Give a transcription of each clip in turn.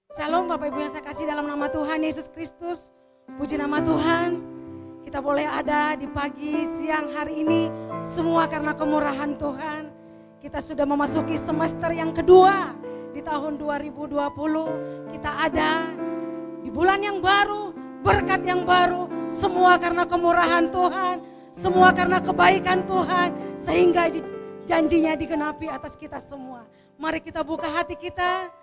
Shalom Bapak Ibu yang saya kasih dalam nama Tuhan Yesus Kristus. Puji nama Tuhan. Kita boleh ada di pagi siang hari ini semua karena kemurahan Tuhan. Kita sudah memasuki semester yang kedua di tahun 2020. Kita ada di bulan yang baru, berkat yang baru. Semua karena kemurahan Tuhan, semua karena kebaikan Tuhan. Sehingga janjinya digenapi atas kita semua. Mari kita buka hati kita.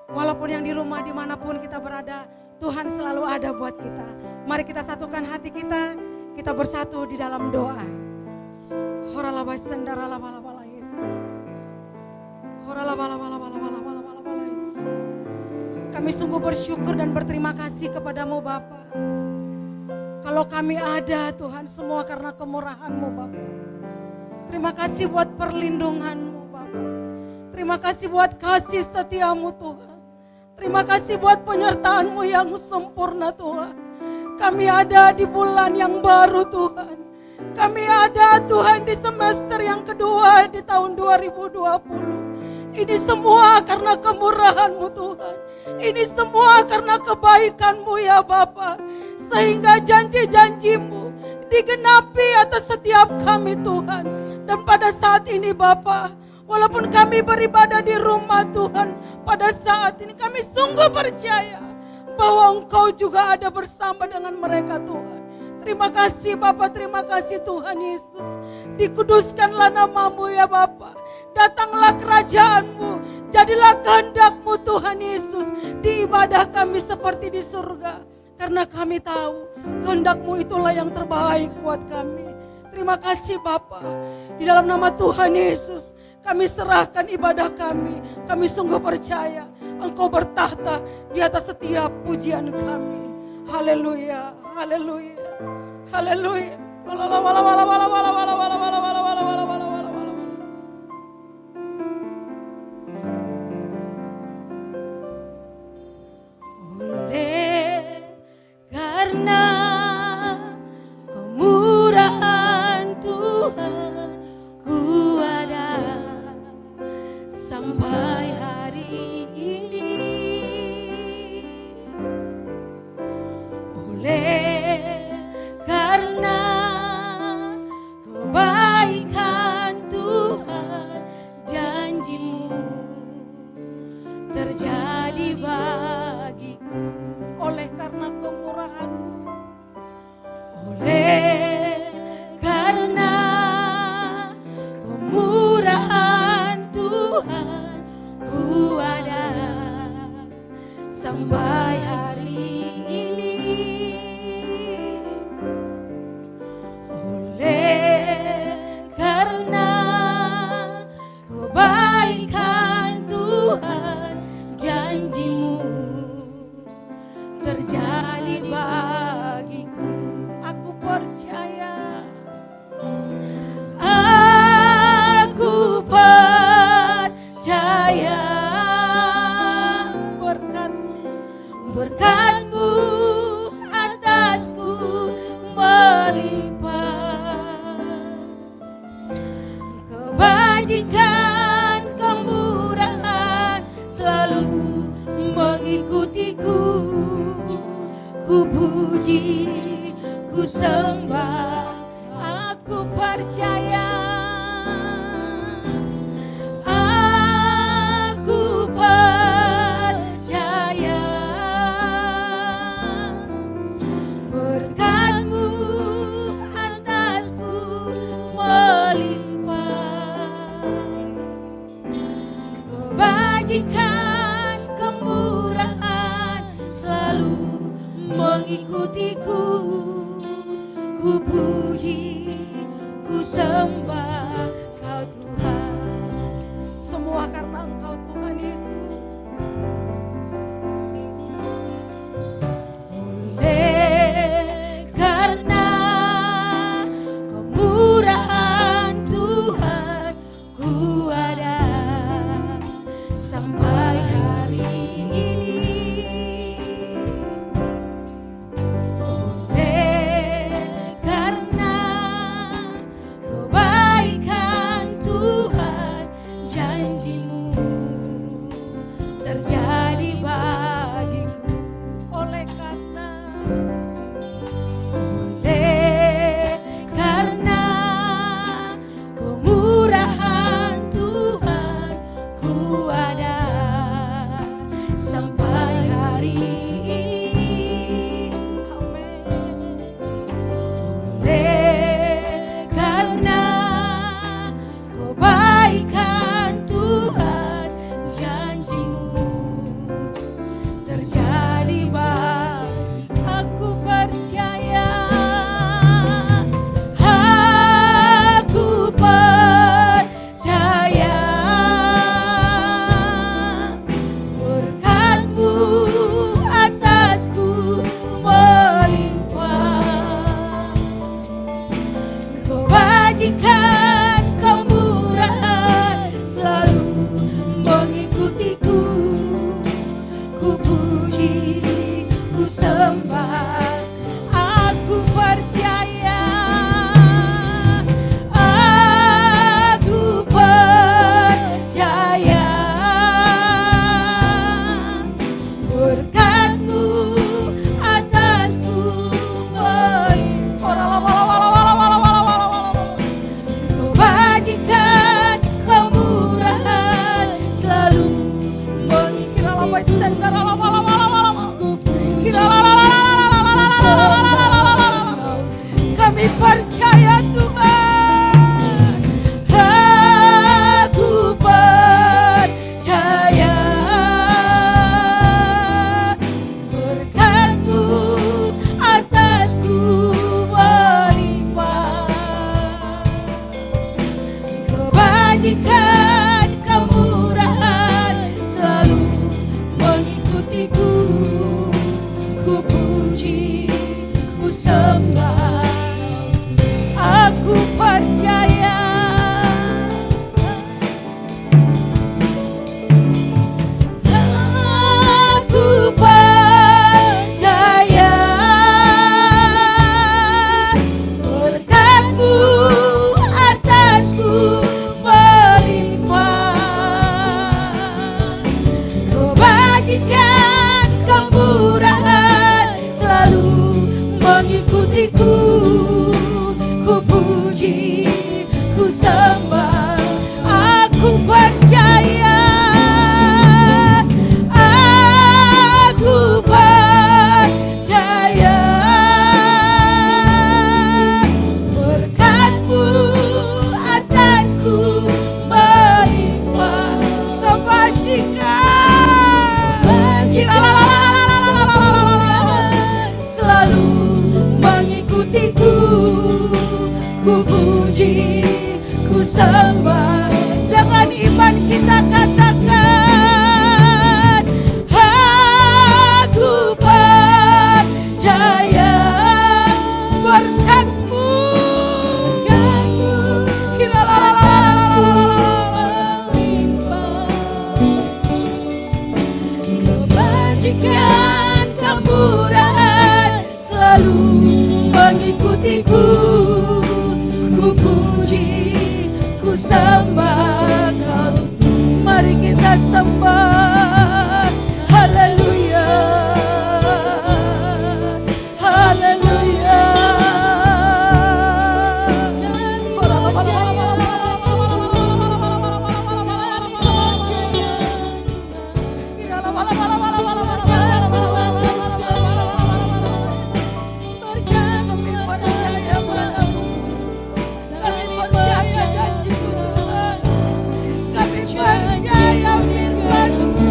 Walaupun yang di rumah dimanapun kita berada, Tuhan selalu ada buat kita. Mari kita satukan hati kita, kita bersatu di dalam doa. Horalabah sendara laba Yesus. Horalabah Yesus. Kami sungguh bersyukur dan berterima kasih kepadamu Bapa. Kalau kami ada Tuhan semua karena kemurahan-Mu Bapa. Terima kasih buat perlindungan-Mu Bapa. Terima kasih buat kasih setia-Mu Tuhan. Terima kasih buat penyertaan-Mu yang sempurna Tuhan. Kami ada di bulan yang baru Tuhan. Kami ada Tuhan di semester yang kedua di tahun 2020. Ini semua karena kemurahan-Mu Tuhan. Ini semua karena kebaikan-Mu ya Bapa. Sehingga janji-janji-Mu digenapi atas setiap kami Tuhan. Dan pada saat ini Bapa, walaupun kami beribadah di rumah Tuhan, pada saat ini kami sungguh percaya bahwa Engkau juga ada bersama dengan mereka Tuhan. Terima kasih Bapa, terima kasih Tuhan Yesus. Dikuduskanlah nama-Mu ya Bapa. Datanglah kerajaan-Mu, jadilah kehendak-Mu Tuhan Yesus. Di ibadah kami seperti di surga. Karena kami tahu kehendak-Mu itulah yang terbaik buat kami. Terima kasih Bapa. Di dalam nama Tuhan Yesus kami serahkan ibadah kami. Kami sungguh percaya Engkau bertahta di atas setiap pujian kami. Haleluya, haleluya, haleluya. Oleh karena kemurahan Tuhan, ku ada sampai hari ini. Oleh karena kebaikan Tuhan, janji-Mu terjadi bagiku. Oleh karena kemurahan-Mu, oleh karena kemurahan Tuhan, ku ada sampai hari ini. Oleh karena kebaikan Tuhan, janji-Mu terjadi bagiku. Aku percaya, aku percaya berkat-Mu atasku melimpah. Kebajikan, kemurahan selalu mengikutiku. Ku puji, ku sembah, aku percaya. Aku percaya berkat-Mu atasku melimpah. Kebajikan, kemurahan selalu mengikutiku. Ku puji, ku sembah Kau Tuhan. Semua karena Engkau Tuhan Yesus. Oleh karena kemurahan Tuhan, ku ada sampai kebajikan, kemurahan selalu mengikutiku. Ku puji, ku sembah, Aku percaya. aku percaya berkat-Mu atasku melimpah. Kebajikan, kemurahan selalu mengikutiku. Ku puji, ku sembah, Aku percaya. aku percaya berkat-Mu atasku melimpah. Kebajikan. Kebajikan selalu mengikutiku. Ku puji, ku sembah. Dengan iman kita katakan, Aku percaya berkat-Mu. berkat-Mu atasku melimpah. Kebajikan, kemurahan selalu mengikutiku. Ku puji, ku sembah Kau. Mari kita sembah. Haleluya, haleluya. Kami percaya Yesus, kami percaya berkat-Mu atas kami, berkat-Mu atas kami. Kami percaya Tuhan, Kami janji-Mu percaya firman-Mu.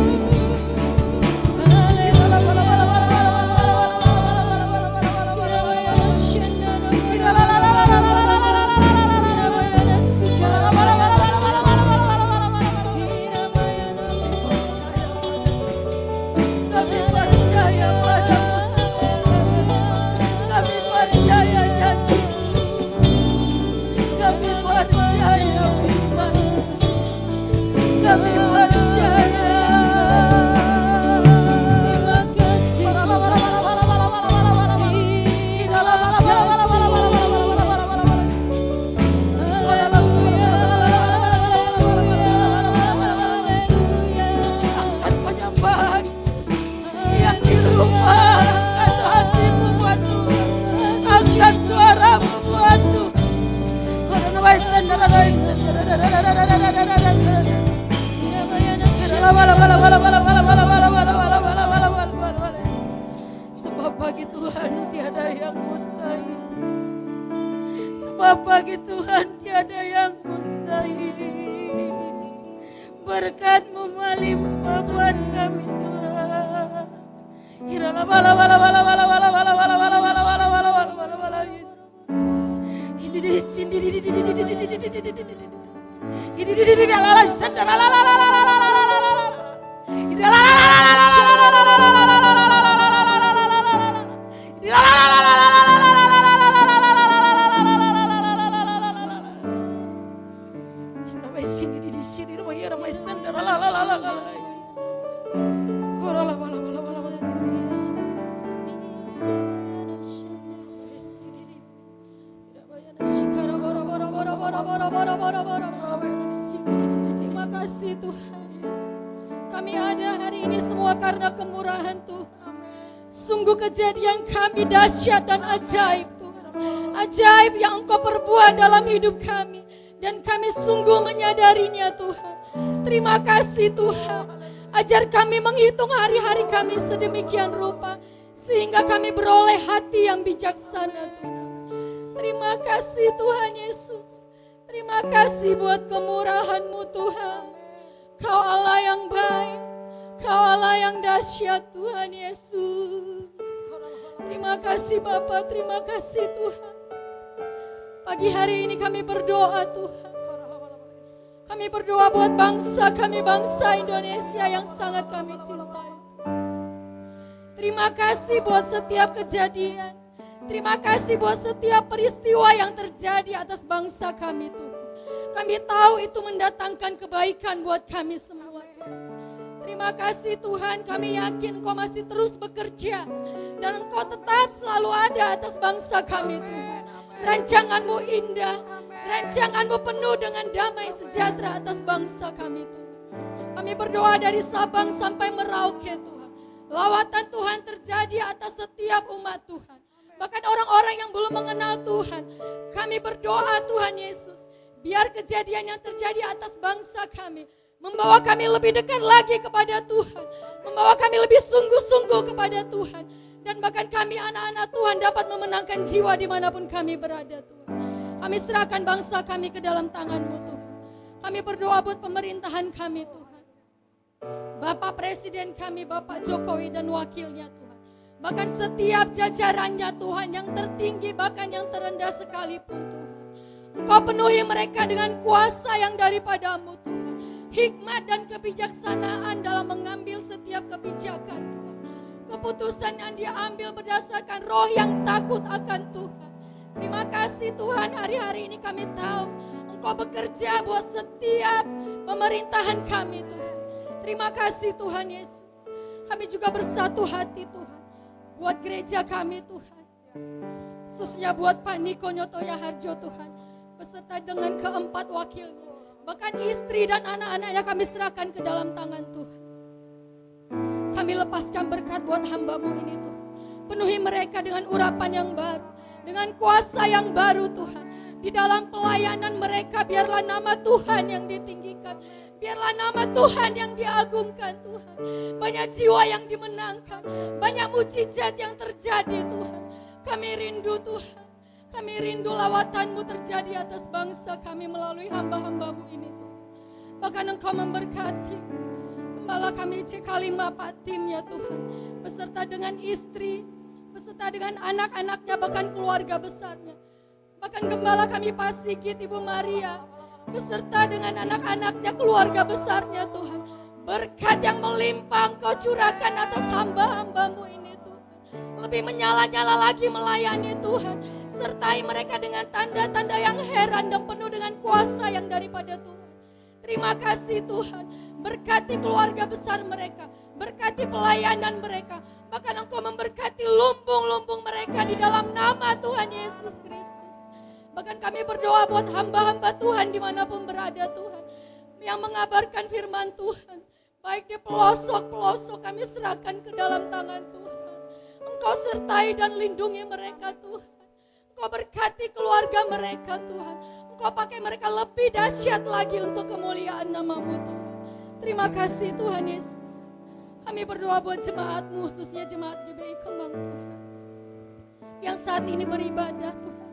Kami percaya padamu. Kami percaya janji. Kami percaya firman. Kami percaya. Terima kasih Tuhan. Angkat penyembahan yang di rumah. Angkat hatimu buat Tuhan. Angkat suaramu buat Tuhan. Sebab bagi Tuhan tiada yang mustahil. Sebab bagi Tuhan tiada yang mustahil. Berkat-Mu melimpah buat kami Tuhan. Terima kasih Tuhan. Kami ada hari ini semua karena kemurahan Tuhan. Sungguh kejadian kami dahsyat dan ajaib Tuhan. Ajaib yang Engkau perbuat dalam hidup kami. Dan kami sungguh menyadarinya Tuhan. Terima kasih Tuhan. Ajar kami menghitung hari-hari kami sedemikian rupa. Sehingga kami beroleh hati yang bijaksana Tuhan. Terima kasih Tuhan Yesus. Terima kasih buat kemurahan-Mu Tuhan. Kau Allah yang baik. Kau Allah yang dahsyat Tuhan Yesus. Terima kasih Bapa, terima kasih Tuhan. Pagi hari ini kami berdoa Tuhan. Kami berdoa buat bangsa kami, bangsa Indonesia yang sangat kami cintai. Terima kasih buat setiap kejadian. Terima kasih buat setiap peristiwa yang terjadi atas bangsa kami Tuhan. Kami tahu itu mendatangkan kebaikan buat kami semua Tuhan. Terima kasih Tuhan, kami yakin Engkau masih terus bekerja. Dan Engkau tetap selalu ada atas bangsa kami Tuhan. Rancangan-Mu indah, rancangan-Mu penuh dengan damai sejahtera atas bangsa kami Tuhan. Kami berdoa dari Sabang sampai Merauke Tuhan. Lawatan Tuhan terjadi atas setiap umat Tuhan. Bahkan orang-orang yang belum mengenal Tuhan. Kami berdoa Tuhan Yesus, biar kejadian yang terjadi atas bangsa kami membawa kami lebih dekat lagi kepada Tuhan. Membawa kami lebih sungguh-sungguh kepada Tuhan. Dan bahkan kami anak-anak Tuhan dapat memenangkan jiwa dimanapun kami berada Tuhan. Kami serahkan bangsa kami ke dalam tangan-Mu Tuhan. Kami berdoa buat pemerintahan kami Tuhan. Bapak Presiden kami, Bapak Jokowi dan wakilnya Tuhan. Bahkan setiap jajarannya Tuhan, yang tertinggi bahkan yang terendah sekalipun Tuhan. Engkau penuhi mereka dengan kuasa yang daripada-Mu Tuhan. Hikmat dan kebijaksanaan dalam mengambil setiap kebijakan Tuhan. Keputusan yang diambil berdasarkan roh yang takut akan Tuhan. Terima kasih Tuhan, hari-hari ini kami tahu Engkau bekerja buat setiap pemerintahan kami Tuhan. Terima kasih Tuhan Yesus. Kami juga bersatu hati Tuhan buat gereja kami Tuhan. Khususnya buat Pak Niko Nyotoya Harjo Tuhan, beserta dengan keempat wakilnya. Bahkan istri dan anak-anaknya kami serahkan ke dalam tangan Tuhan. Kami lepaskan berkat buat hamba-Mu ini Tuhan. Penuhi mereka dengan urapan yang baru, dengan kuasa yang baru Tuhan. Di dalam pelayanan mereka biarlah nama Tuhan yang ditinggikan. Biarlah nama Tuhan yang diagungkan Tuhan. Banyak jiwa yang dimenangkan. Banyak mujizat yang terjadi Tuhan. Kami rindu Tuhan. Kami rindu lawatan-Mu terjadi atas bangsa kami melalui hamba-hamba-Mu ini Tuhan. Bahkan Engkau memberkati Gembala kami C5 Pak Tim ya Tuhan, beserta dengan istri, beserta dengan anak-anaknya, bahkan keluarga besarnya. Bahkan Gembala kami Pak Sigit, Ibu Maria, beserta dengan anak-anaknya, keluarga besarnya Tuhan. Berkat yang melimpah Engkau curahkan atas hamba-hamba-Mu ini Tuhan. Lebih menyala-nyala lagi melayani Tuhan. Sertai mereka dengan tanda-tanda yang heran dan penuh dengan kuasa yang daripada Tuhan. Terima kasih Tuhan. Berkati keluarga besar mereka, berkati pelayanan mereka, bahkan Engkau memberkati lumbung-lumbung mereka di dalam nama Tuhan Yesus Kristus. Bahkan kami berdoa buat hamba-hamba Tuhan dimanapun berada Tuhan, yang mengabarkan firman Tuhan, baik di pelosok-pelosok kami serahkan ke dalam tangan Tuhan. Engkau sertai dan lindungi mereka Tuhan. Engkau berkati keluarga mereka Tuhan. Engkau pakai mereka lebih dahsyat lagi untuk kemuliaan nama-Mu Tuhan. Terima kasih Tuhan Yesus. Kami berdoa buat jemaat-Mu, khususnya jemaat GBI Kemang Tuhan, yang saat ini beribadah Tuhan.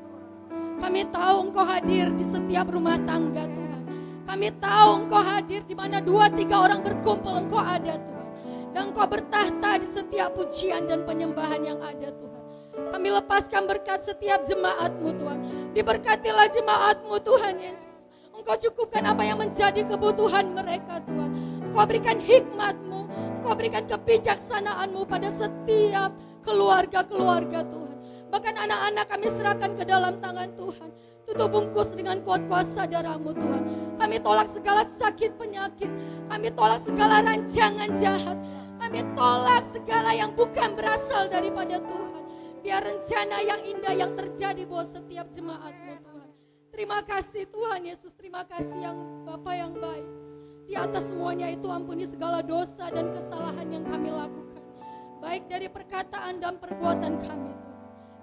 Kami tahu Engkau hadir di setiap rumah tangga Tuhan. Kami tahu Engkau hadir di mana 2-3 orang berkumpul, Engkau ada Tuhan. Dan Engkau bertahta di setiap pujian dan penyembahan yang ada Tuhan. Kami lepaskan berkat setiap jemaat-Mu Tuhan. Diberkatilah jemaat-Mu Tuhan Yesus. Engkau cukupkan apa yang menjadi kebutuhan mereka Tuhan. Engkau berikan hikmat-Mu, Engkau berikan kebijaksanaan-Mu pada setiap keluarga-keluarga Tuhan. Bahkan anak-anak kami serahkan ke dalam tangan Tuhan. Tutup bungkus dengan kuat kuasa darah-Mu Tuhan. Kami tolak segala sakit penyakit. Kami tolak segala rancangan jahat. Kami tolak segala yang bukan berasal daripada Tuhan. Biar rencana yang indah yang terjadi buat setiap jemaat-Mu Tuhan. Terima kasih Tuhan Yesus, terima kasih yang Bapa yang baik. Di atas semuanya itu ampuni segala dosa dan kesalahan yang kami lakukan. Baik dari perkataan dan perbuatan kami Tuhan.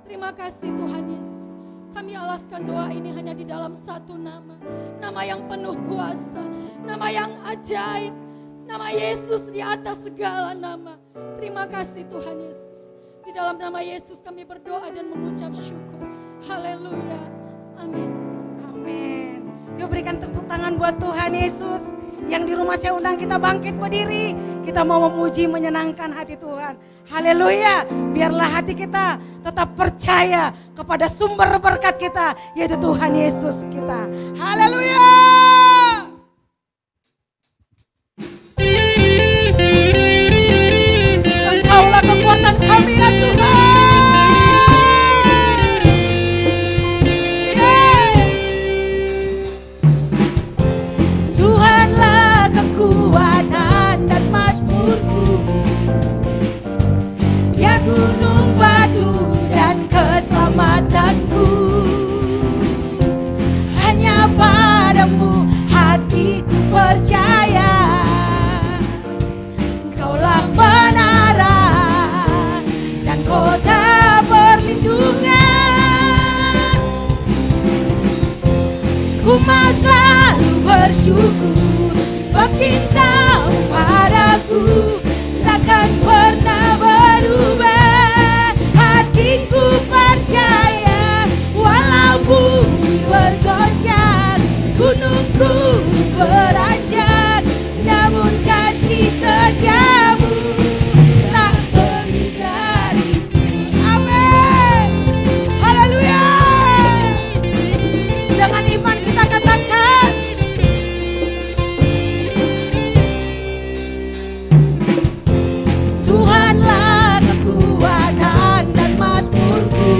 Terima kasih Tuhan Yesus. Kami alaskan doa ini hanya di dalam satu nama. Nama yang penuh kuasa, nama yang ajaib. Nama Yesus di atas segala nama. Terima kasih Tuhan Yesus. Di dalam nama Yesus kami berdoa dan mengucap syukur. Haleluya. Amin. Amin. Yuk berikan tepuk tangan buat Tuhan Yesus. Yang di rumah saya undang kita bangkit berdiri. Kita mau memuji menyenangkan hati Tuhan. Haleluya. Biarlah hati kita tetap percaya kepada sumber berkat kita, yaitu Tuhan Yesus kita. Haleluya. bersyukur, sebab cintamu padaku takkan pernah berubah. Hatiku percaya walau bumi bergoncang, gunungku beranjak, namun kasih setiamu tak pergi dariku. Amin. Haleluya. Dengan iman kita katakan, Tuhanlah kekuatan dan mazmurku,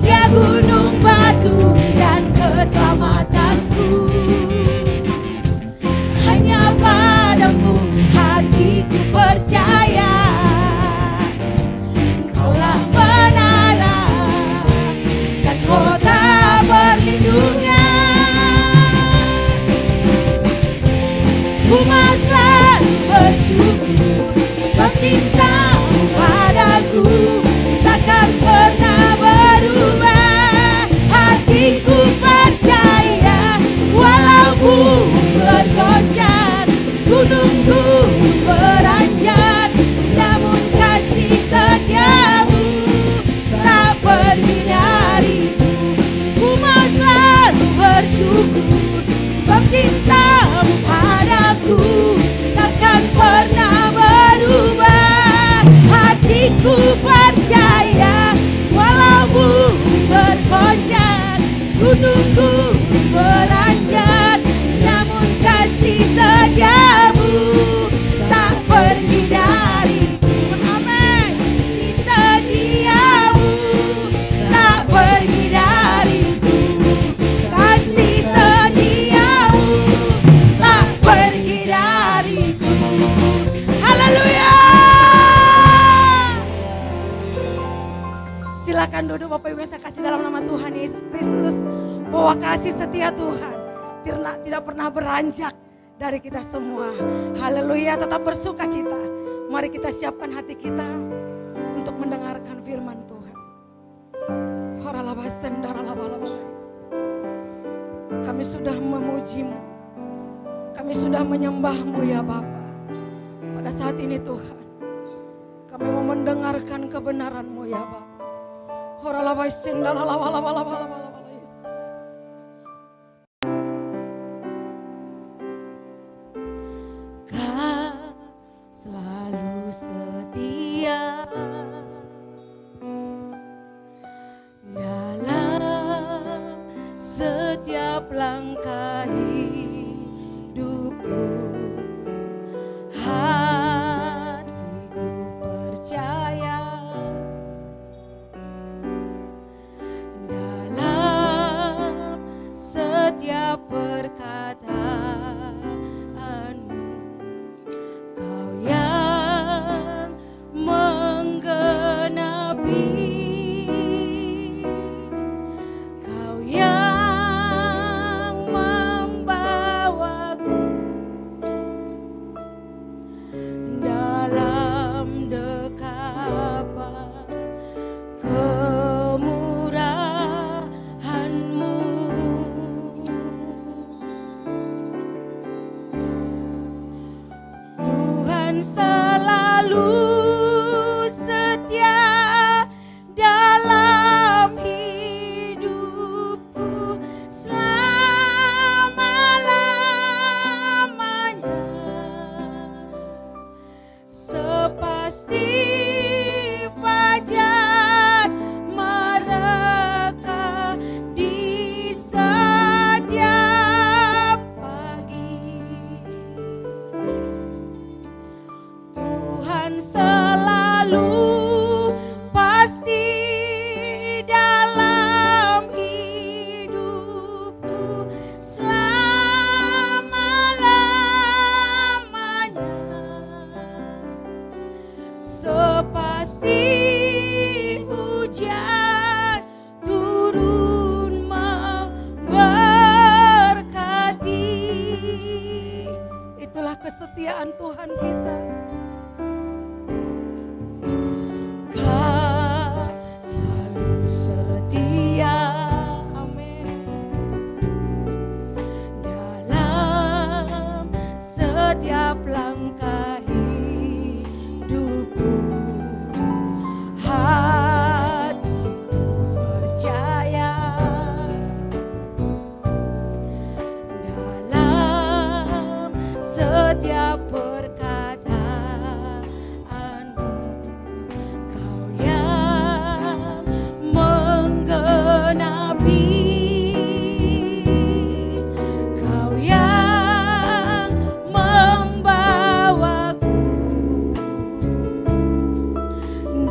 Dia gunung batu dan keselamatanku. Hanya padamu hatiku percaya, Engkaulah menara dan kota perlindungan. Ku selalu bersyukur, sebab cintamu padaku takkan pernah berubah. Hatiku percaya walau bumi bergoncang, gunungku beranjak, namun kasih setiamu tak pergi dariku. Ku mau selalu bersyukur, sebab cintamu padaku takkan pernah berubah. Hatiku percaya walau bumi bergoncang, gunungku beranjak, namun kasih setiamu tak pergi dariku. Amin. Setiamu tak pergi dariku, kasih setiamu tak pergi dariku. Haleluya. Silakan duduk Bapak Ibu yang saya kasih dalam nama Tuhan Yesus Kristus, bahwa kasih setia Tuhan tidak pernah beranjak dari kita semua. Haleluya, tetap bersuka cita. Mari kita siapkan hati kita untuk mendengarkan firman Tuhan. Kami sudah memuji-Mu, kami sudah menyembah-Mu ya Bapa. Pada saat ini Tuhan, kami mau mendengarkan kebenaran-Mu ya Bapa. Kau selalu setia dalam setiap langkah hidupku. Hatiku percaya dalam setiap perkataanmu. Kau yang menggenapi, Kau yang membawaku dalam dekapan kemurahan-Mu. Tuhan selalu setia dalam hidupku selama-lamanya. Sepasti fajar mereka di setiap pagi. Tuhan selalu pasti dalam hidupku selama-lamanya. Sepasti hujan turun memberkati. Itulah kesetiaan Tuhan kita. Kau selalu setia, amin, setiap langkah hidupku. Hatiku percaya dalam setiap perkataanmu. Kau yang menggenapi, Kau yang membawaku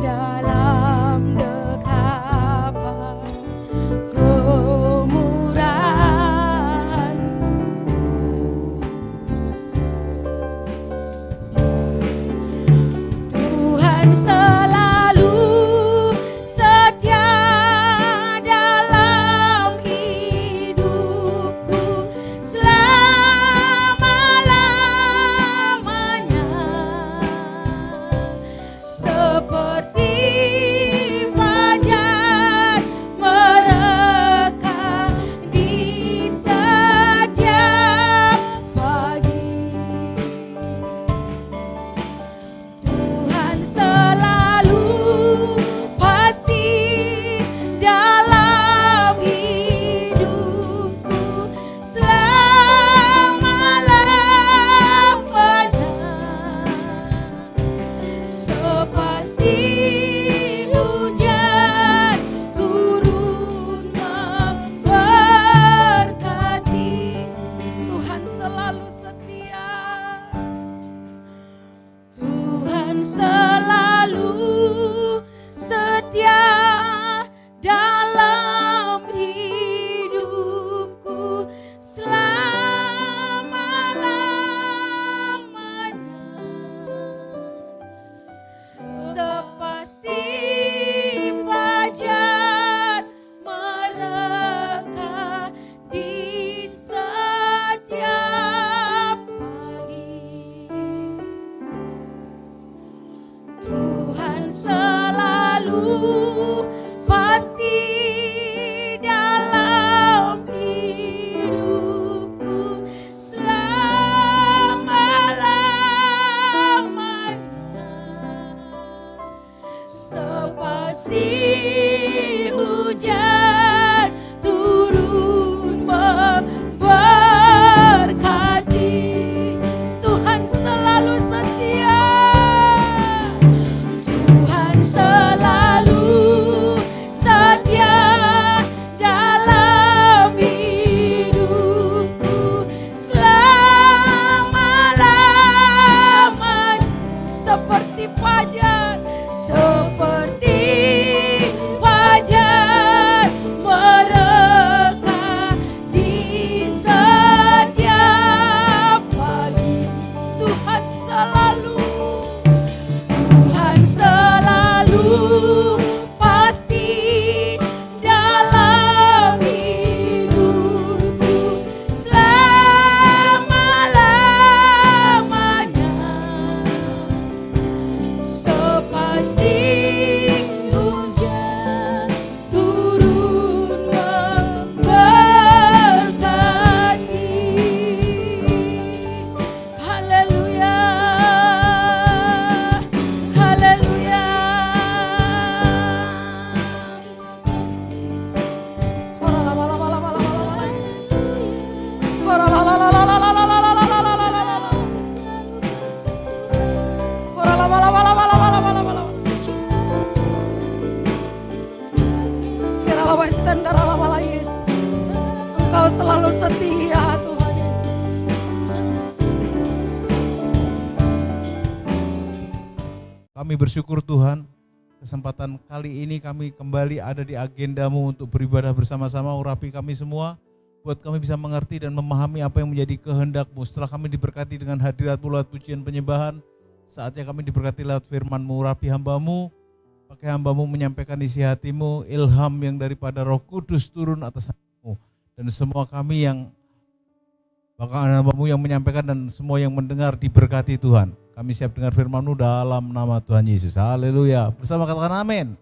dalam dekapan kemurahan-Mu. Tuhan selalu setia dalam hidupku selama-lamanya, seperti fajar mereka di setiap pagi. Tuhan selalu pasti dalam hidupku selama-lamanya, sepasti hujan turun memberkati. Tuhan selalu setia, Tuhan selalu setia dalam hidupku selama-lamanya, sepasti fajar mereka di setiap pagi. Tuhan selalu pasti dalam hidupku selama-lamanya, sepasti hujan turun memberkati. Tuhan selalu setia, Tuhan selalu setia dalam hidupku selama-lamanya, seperti fajar, seperti fajar mereka di setiap pagi. Tuhan selalu, Tuhan selalu pasti dalam hidupku selama-lamanya, sepasti hujan turun memberkati. Haleluya, haleluya. Engkau selalu setia, Tuhan Yesus. Kami bersyukur Tuhan, kesempatan kali ini kami kembali ada di agenda-Mu untuk beribadah bersama-sama. Urapi kami semua, buat kami bisa mengerti dan memahami apa yang menjadi kehendak-Mu. Setelah kami diberkati dengan hadirat-Mu lewat pujian penyembahan, saatnya kami diberkati lewat firman-Mu. Urapi hamba-Mu, pakai hamba-Mu menyampaikan isi hati-Mu, ilham yang daripada Roh Kudus turun atas hamba-Mu. Dan semua kami yang bahkan hamba-Mu yang menyampaikan dan semua yang mendengar diberkati Tuhan. Kami siap dengar firman-Mu dalam nama Tuhan Yesus. Haleluya. Bersama katakan amin.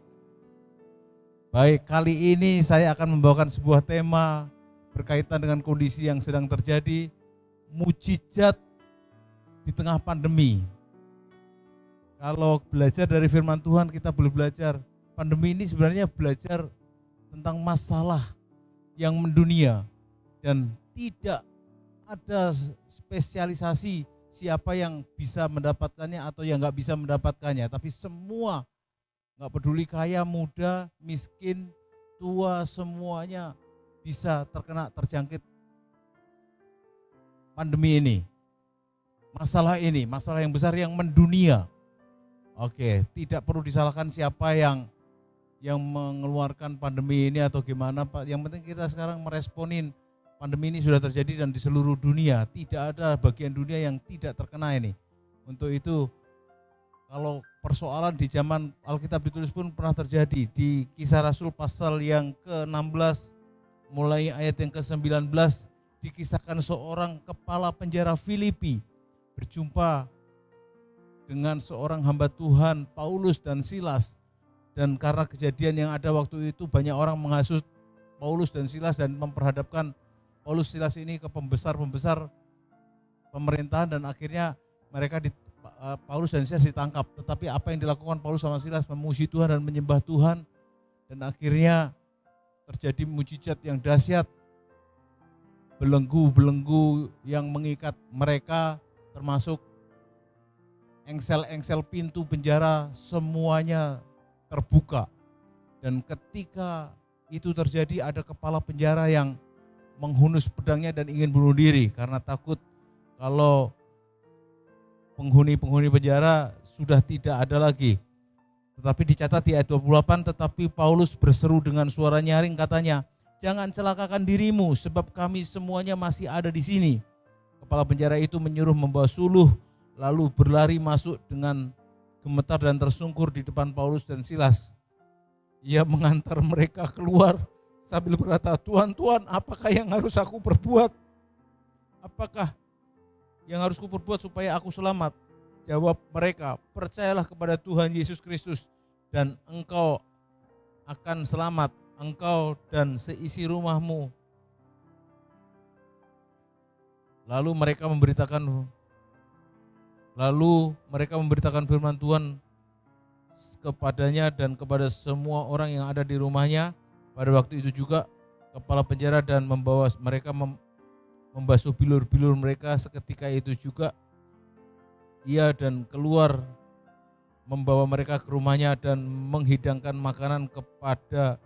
Baik, kali ini saya akan membawakan sebuah tema berkaitan dengan kondisi yang sedang terjadi, mujizat di tengah pandemi. Kalau belajar dari firman Tuhan, kita boleh belajar. Pandemi ini sebenarnya belajar tentang masalah yang mendunia. Dan tidak ada spesialisasi siapa yang bisa mendapatkannya atau yang nggak bisa mendapatkannya. Tapi semua, nggak peduli kaya, muda, miskin, tua, semuanya bisa terjangkit pandemi ini. Masalah ini, masalah yang besar yang mendunia. Oke, tidak perlu disalahkan siapa yang mengeluarkan pandemi ini atau gimana, Pak. Yang penting kita sekarang meresponin pandemi ini sudah terjadi dan di seluruh dunia. Tidak ada bagian dunia yang tidak terkena ini. Untuk itu, kalau persoalan di zaman Alkitab ditulis pun pernah terjadi. Di Kisah Rasul pasal yang ke-16, mulai ayat yang ke-19, dikisahkan seorang kepala penjara Filipi berjumpa dengan seorang hamba Tuhan, Paulus dan Silas. Dan karena kejadian yang ada waktu itu, banyak orang menghasut Paulus dan Silas dan memperhadapkan Paulus Silas ini ke pembesar-pembesar pemerintahan, dan akhirnya Paulus dan Silas ditangkap. Tetapi apa yang dilakukan Paulus sama Silas, memuji Tuhan dan menyembah Tuhan, dan akhirnya terjadi mujizat yang dahsyat. Belenggu-belenggu yang mengikat mereka, termasuk engsel-engsel pintu penjara, semuanya terbuka. Dan ketika itu terjadi, ada kepala penjara yang menghunus pedangnya dan ingin bunuh diri karena takut kalau penghuni-penghuni penjara sudah tidak ada lagi. Tetapi dicatat di ayat 28, tetapi Paulus berseru dengan suara nyaring, katanya, "Jangan celakakan dirimu, sebab kami semuanya masih ada di sini." Kepala penjara itu menyuruh membawa suluh, lalu berlari masuk dengan gemetar dan tersungkur di depan Paulus dan Silas. Ia mengantar mereka keluar sambil berkata, "Tuhan, Tuhan, apakah yang harus aku perbuat? Apakah yang harus aku perbuat supaya aku selamat?" Jawab mereka, "Percayalah kepada Tuhan Yesus Kristus dan engkau akan selamat, engkau dan seisi rumahmu." Lalu mereka memberitakan firman Tuhan kepadanya dan kepada semua orang yang ada di rumahnya. Pada waktu itu juga kepala penjara dan membawa mereka membasuh bilur-bilur mereka. Seketika itu juga ia dan keluar membawa mereka ke rumahnya dan menghidangkan makanan kepada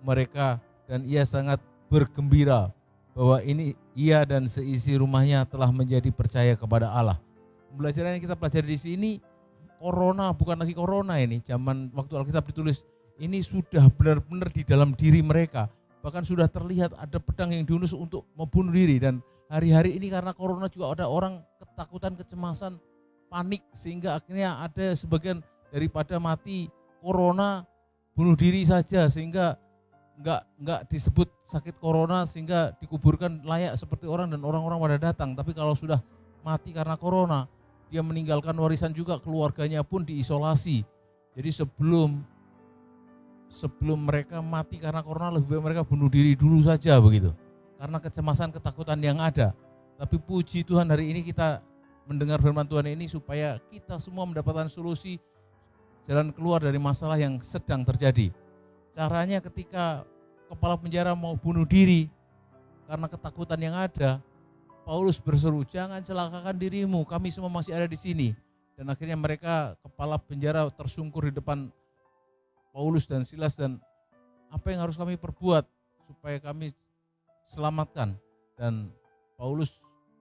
mereka, dan ia sangat bergembira bahwa ini ia dan seisi rumahnya telah menjadi percaya kepada Allah. Pembelajaran yang kita pelajari di sini, corona bukan lagi corona ini. Zaman waktu Alkitab ditulis, ini sudah benar-benar di dalam diri mereka. Bahkan sudah terlihat ada pedang yang diunus untuk membunuh diri. Dan hari-hari ini karena corona juga ada orang ketakutan, kecemasan, panik, sehingga akhirnya ada sebagian daripada mati corona bunuh diri saja, sehingga enggak disebut sakit corona, sehingga dikuburkan layak seperti orang dan orang-orang pada datang. Tapi kalau sudah mati karena corona, dia meninggalkan warisan juga, keluarganya pun diisolasi. Jadi sebelum mereka mati karena corona, lebih baik mereka bunuh diri dulu saja begitu. Karena kecemasan, ketakutan yang ada. Tapi puji Tuhan, hari ini kita mendengar firman Tuhan ini supaya kita semua mendapatkan solusi, jalan keluar dari masalah yang sedang terjadi. Caranya ketika kepala penjara mau bunuh diri karena ketakutan yang ada, Paulus berseru, "Jangan celakakan dirimu, kami semua masih ada di sini." Dan akhirnya mereka, kepala penjara tersungkur di depan Paulus dan Silas, dan apa yang harus kami perbuat supaya kami selamatkan? Dan Paulus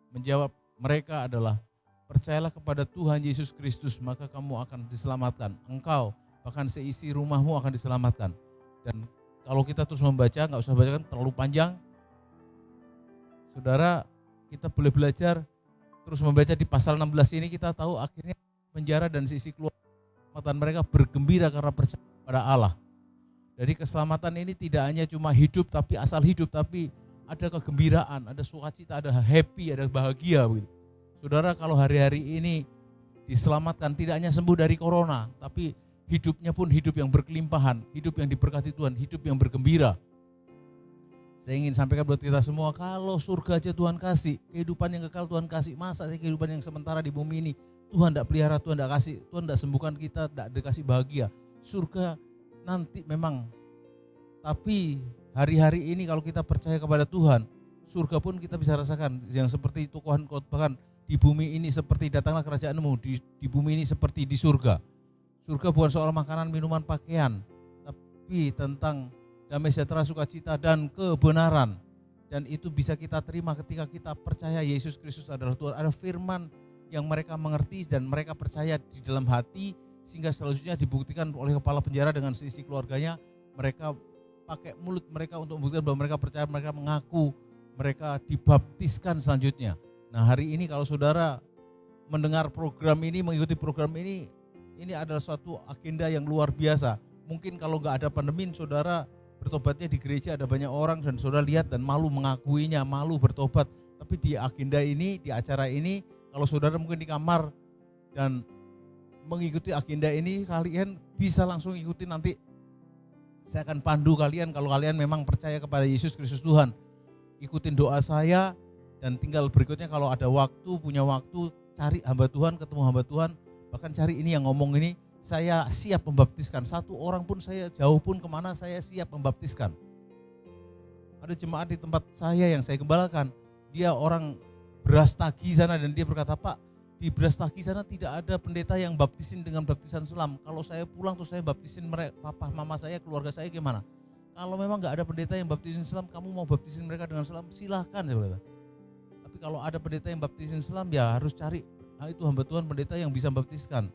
menjawab mereka adalah, "Percayalah kepada Tuhan Yesus Kristus, maka kamu akan diselamatkan. Engkau, bahkan seisi rumahmu akan diselamatkan." Dan kalau kita terus membaca, nggak usah bacakan terlalu panjang. Saudara, kita boleh belajar terus membaca di pasal 16 ini, kita tahu akhirnya penjara dan seisi keluarga mereka bergembira karena percaya pada Allah. Jadi keselamatan ini tidak hanya cuma hidup, tapi asal hidup, tapi ada kegembiraan, ada sukacita, ada happy, ada bahagia begitu. Saudara, kalau hari-hari ini diselamatkan, tidak hanya sembuh dari corona, tapi hidupnya pun hidup yang berkelimpahan, hidup yang diberkati Tuhan, hidup yang bergembira. Saya ingin sampaikan buat kita semua, kalau surga aja Tuhan kasih, kehidupan yang kekal Tuhan kasih, masa sih kehidupan yang sementara di bumi ini Tuhan tidak pelihara, Tuhan tidak kasih, Tuhan tidak sembuhkan kita, tidak dikasih bahagia. Surga nanti memang, tapi hari-hari ini kalau kita percaya kepada Tuhan, surga pun kita bisa rasakan, yang seperti Tuhan khotbahkan, di bumi ini seperti datanglah kerajaan-Mu, di bumi ini seperti di surga. Surga bukan soal makanan, minuman, pakaian, tapi tentang damai sejahtera, sukacita, dan kebenaran. Dan itu bisa kita terima ketika kita percaya Yesus Kristus adalah Tuhan. Ada firman yang mereka mengerti dan mereka percaya di dalam hati, sehingga selanjutnya dibuktikan oleh kepala penjara dengan seisi keluarganya. Mereka pakai mulut mereka untuk membuktikan bahwa mereka percaya, mereka mengaku, mereka dibaptiskan selanjutnya. Nah, hari ini kalau saudara mendengar program ini, mengikuti program ini adalah suatu agenda yang luar biasa. Mungkin kalau nggak ada pandemi, saudara bertobatnya di gereja ada banyak orang dan saudara lihat dan malu mengakuinya, malu bertobat. Tapi di agenda ini, di acara ini, kalau saudara mungkin di kamar dan mengikuti agenda ini, kalian bisa langsung ikuti nanti. Saya akan pandu kalian kalau kalian memang percaya kepada Yesus Kristus Tuhan. Ikutin doa saya dan tinggal berikutnya kalau ada waktu, punya waktu, cari hamba Tuhan, ketemu hamba Tuhan, bahkan cari ini yang ngomong ini, saya siap membaptiskan. Satu orang pun saya jauh pun kemana saya siap membaptiskan. Ada jemaat di tempat saya yang saya gembalakan, dia orang Brastagi sana dan dia berkata, Pak, di Brastagi sana tidak ada pendeta yang baptisin dengan baptisan Islam. Kalau saya pulang terus saya baptisin mereka, papa, mama saya, keluarga saya gimana? Kalau memang nggak ada pendeta yang baptisin Islam, kamu mau baptisin mereka dengan Islam, silahkan, saya berkata. Tapi kalau ada pendeta yang baptisin Islam, ya harus cari itu hamba Tuhan pendeta yang bisa baptiskan.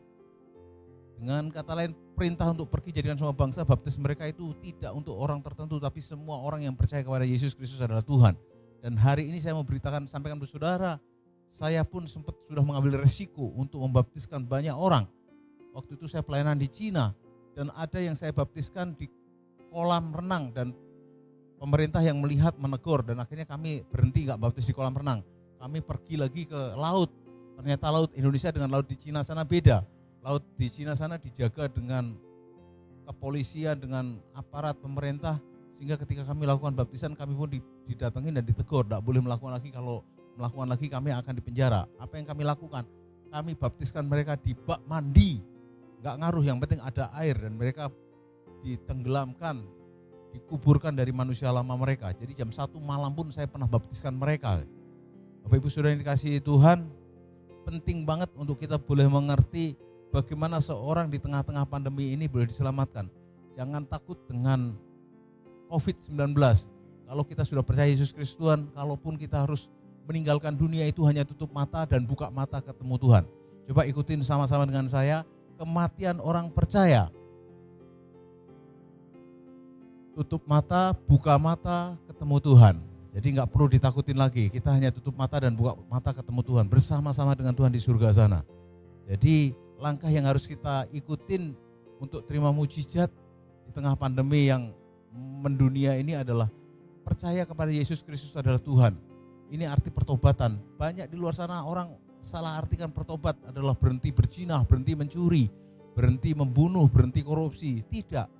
Dengan kata lain, perintah untuk pergi jadikan semua bangsa, baptis mereka itu tidak untuk orang tertentu, tapi semua orang yang percaya kepada Yesus Kristus adalah Tuhan. Dan hari ini saya mau beritakan, sampaikan kepada saudara, saya pun sempat sudah mengambil resiko untuk membaptiskan banyak orang. Waktu itu saya pelayanan di Cina, dan ada yang saya baptiskan di kolam renang, dan pemerintah yang melihat menegur, dan akhirnya kami berhenti nggak baptis di kolam renang. Kami pergi lagi ke laut, ternyata laut Indonesia dengan laut di Cina sana beda. Laut di Cina sana dijaga dengan kepolisian, dengan aparat pemerintah, sehingga ketika kami lakukan baptisan kami pun didatengin dan ditegur, tidak boleh melakukan lagi, kalau melakukan lagi kami akan dipenjara. Apa yang kami lakukan? Kami baptiskan mereka di bak mandi, nggak ngaruh, yang penting ada air, dan mereka ditenggelamkan, dikuburkan dari manusia lama mereka. Jadi jam 1 malam pun saya pernah baptiskan mereka. Bapak Ibu Saudara yang dikasihi Tuhan, penting banget untuk kita boleh mengerti bagaimana seorang di tengah-tengah pandemi ini boleh diselamatkan. Jangan takut dengan COVID-19. Kalau kita sudah percaya Yesus Kristus Tuhan, kalaupun kita harus meninggalkan dunia itu hanya tutup mata dan buka mata ketemu Tuhan. Coba ikutin sama-sama dengan saya, kematian orang percaya. Tutup mata, buka mata, ketemu Tuhan. Jadi nggak perlu ditakutin lagi, kita hanya tutup mata dan buka mata ketemu Tuhan, bersama-sama dengan Tuhan di surga sana. Jadi langkah yang harus kita ikutin untuk terima mujizat di tengah pandemi yang mendunia ini adalah percaya kepada Yesus Kristus adalah Tuhan. Ini arti pertobatan. Banyak di luar sana orang salah artikan pertobat adalah berhenti berzina, berhenti mencuri, berhenti membunuh, berhenti korupsi. Tidak.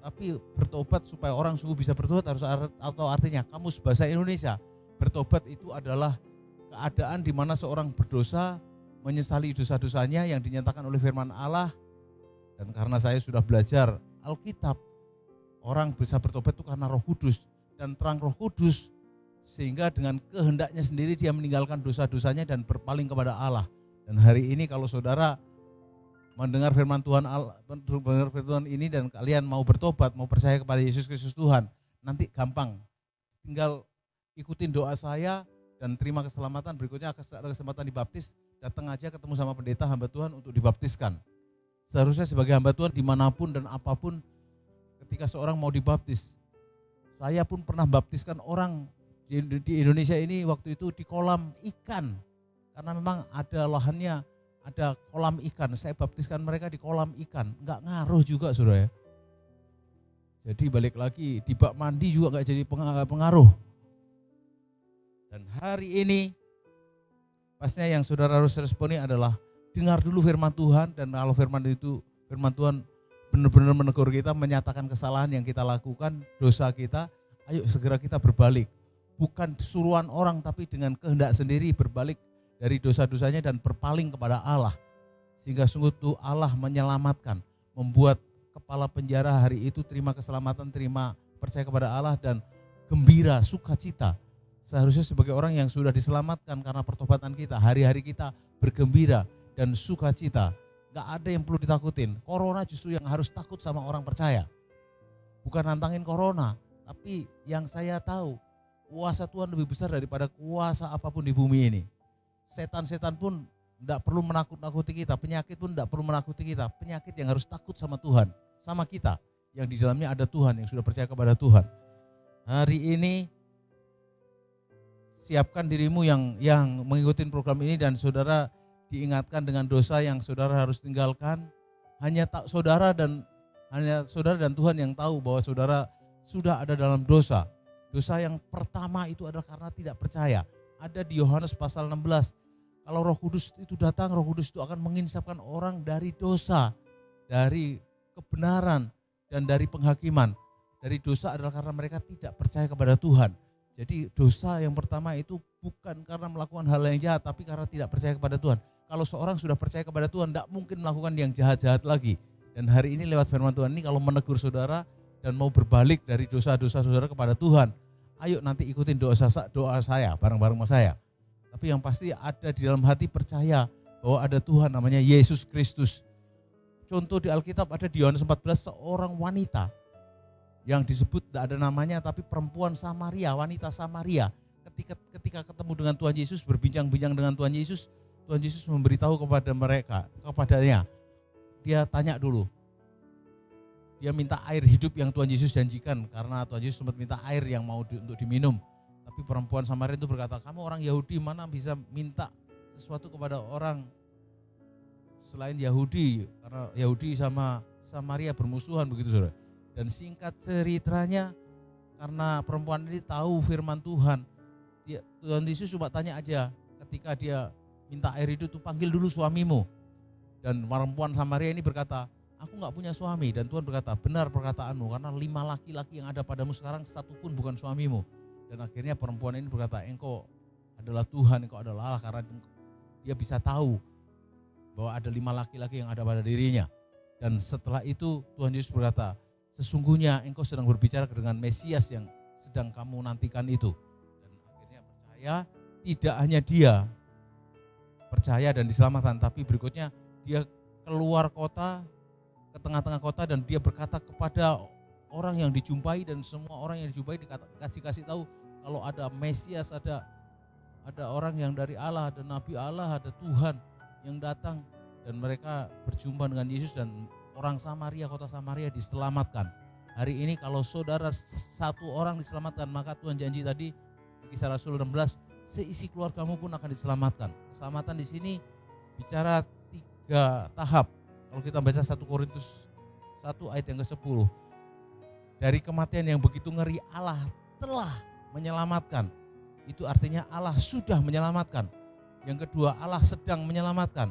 Tapi bertobat supaya orang sungguh bisa bertobat harus, atau artinya kamus bahasa Indonesia, bertobat itu adalah keadaan di mana seorang berdosa, menyesali dosa-dosanya yang dinyatakan oleh firman Allah. Dan karena saya sudah belajar Alkitab, orang bisa bertobat itu karena Roh Kudus dan terang Roh Kudus, sehingga dengan kehendaknya sendiri dia meninggalkan dosa-dosanya dan berpaling kepada Allah. Dan hari ini kalau saudara mendengar firman Tuhan ini dan kalian mau bertobat, mau percaya kepada Yesus Kristus Tuhan, nanti gampang, tinggal ikutin doa saya dan terima keselamatan. Berikutnya ada kesempatan dibaptis, datang aja ketemu sama pendeta hamba Tuhan untuk dibaptiskan. Seharusnya sebagai hamba Tuhan dimanapun dan apapun, ketika seorang mau dibaptis, saya pun pernah baptiskan orang di Indonesia ini waktu itu di kolam ikan, karena memang ada lahannya, ada kolam ikan. Saya baptiskan mereka di kolam ikan, nggak ngaruh juga saudara ya. Jadi balik lagi di bak mandi juga nggak jadi pengaruh. Dan hari ini pasnya yang saudara harus responi adalah dengar dulu firman Tuhan, dan kalau firman Tuhan benar-benar menegur kita, menyatakan kesalahan yang kita lakukan, dosa kita, Ayo segera kita berbalik. Bukan suruhan orang, tapi dengan kehendak sendiri berbalik dari dosa-dosanya dan berpaling kepada Allah. Sehingga sungguh tuh Allah menyelamatkan, membuat kepala penjara hari itu terima keselamatan, terima percaya kepada Allah dan gembira, sukacita. Seharusnya sebagai orang yang sudah diselamatkan karena pertobatan kita, hari-hari kita bergembira dan sukacita. Gak ada yang perlu ditakutin. Corona justru yang harus takut sama orang percaya. Bukan nantangin corona, tapi yang saya tahu, kuasa Tuhan lebih besar daripada kuasa apapun di bumi ini. Setan-setan pun tidak perlu menakut-nakuti kita, penyakit pun tidak perlu menakuti kita. Penyakit yang harus takut sama Tuhan, sama kita, yang di dalamnya ada Tuhan, yang sudah percaya kepada Tuhan. Hari ini siapkan dirimu yang mengikuti program ini dan saudara diingatkan dengan dosa yang saudara harus tinggalkan. Hanya saudara dan Tuhan yang tahu bahwa saudara sudah ada dalam dosa. Dosa yang pertama itu adalah karena tidak percaya. Ada di Yohanes pasal 16. Kalau Roh Kudus itu datang, Roh Kudus itu akan menginsafkan orang dari dosa, dari kebenaran, dan dari penghakiman. Dari dosa adalah karena mereka tidak percaya kepada Tuhan. Jadi dosa yang pertama itu bukan karena melakukan hal yang jahat, tapi karena tidak percaya kepada Tuhan. Kalau seorang sudah percaya kepada Tuhan, tidak mungkin melakukan yang jahat-jahat lagi. Dan hari ini lewat firman Tuhan ini, kalau menegur saudara dan mau berbalik dari dosa-dosa saudara kepada Tuhan, ayo nanti ikutin doa saya bareng-bareng sama saya. Tapi yang pasti ada di dalam hati percaya bahwa ada Tuhan namanya Yesus Kristus. Contoh di Alkitab ada di Yohanes 14 seorang wanita yang disebut tidak ada namanya tapi perempuan Samaria, wanita Samaria. Ketika ketemu dengan Tuhan Yesus, berbincang-bincang dengan Tuhan Yesus memberitahu kepadanya. Dia tanya dulu. Dia minta air hidup yang Tuhan Yesus janjikan karena Tuhan Yesus sempat minta air yang mau untuk diminum. Tapi perempuan Samaria itu berkata, kamu orang Yahudi mana bisa minta sesuatu kepada orang selain Yahudi, karena Yahudi sama Samaria bermusuhan begitu saudara. Dan singkat ceritanya, karena perempuan ini tahu firman Tuhan, Tuhan Yesus cuma tanya aja ketika dia minta air itu, panggil dulu suamimu. Dan perempuan Samaria ini berkata, aku gak punya suami. Dan Tuhan berkata, benar perkataanmu, karena 5 laki-laki yang ada padamu sekarang, satu pun bukan suamimu. Dan akhirnya perempuan ini berkata, engkau adalah Tuhan, engkau adalah Allah, karena dia bisa tahu bahwa ada 5 laki-laki yang ada pada dirinya. Dan setelah itu Tuhan Yesus berkata, sesungguhnya engkau sedang berbicara dengan Mesias yang sedang kamu nantikan itu. Dan akhirnya percaya, tidak hanya dia percaya dan diselamatkan, tapi berikutnya dia keluar kota, ke tengah-tengah kota, dan dia berkata kepada orang yang dijumpai, dan semua orang yang dijumpai dikasih tahu kalau ada Mesias, ada orang yang dari Allah, ada Nabi Allah, ada Tuhan yang datang, dan mereka berjumpa dengan Yesus dan orang Samaria, kota Samaria diselamatkan. Hari ini kalau saudara satu orang diselamatkan, maka Tuhan janji tadi Kisah Rasul 16, seisi keluargamu pun akan diselamatkan. Keselamatan di sini bicara 3 tahap. Kalau kita baca 1 Korintus 1 ayat yang ke-10. Dari kematian yang begitu ngeri, Allah telah menyelamatkan. Itu artinya Allah sudah menyelamatkan. Yang kedua, Allah sedang menyelamatkan.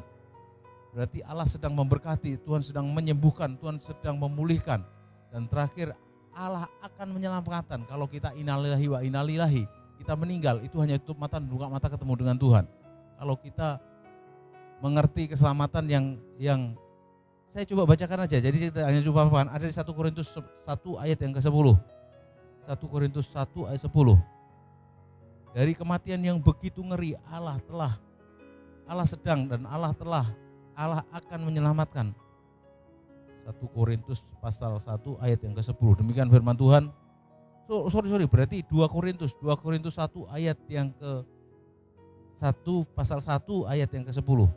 Berarti Allah sedang memberkati, Tuhan sedang menyembuhkan, Tuhan sedang memulihkan. Dan terakhir, Allah akan menyelamatkan. Kalau kita innalillahi wa innalillahi, kita meninggal, itu hanya tutup mata, buka mata ketemu dengan Tuhan. Kalau kita mengerti keselamatan yang saya coba bacakan aja, jadi kita hanya coba paham. Ada di 1 Korintus 1 ayat yang ke-10. 1 Korintus 1 ayat 10. Dari kematian yang begitu ngeri, Allah sedang dan Allah akan menyelamatkan. 1 Korintus pasal 1 ayat yang ke-10. Demikian firman Tuhan. Berarti 2 Korintus 1 ayat yang ke-1 pasal 1 ayat yang ke-10.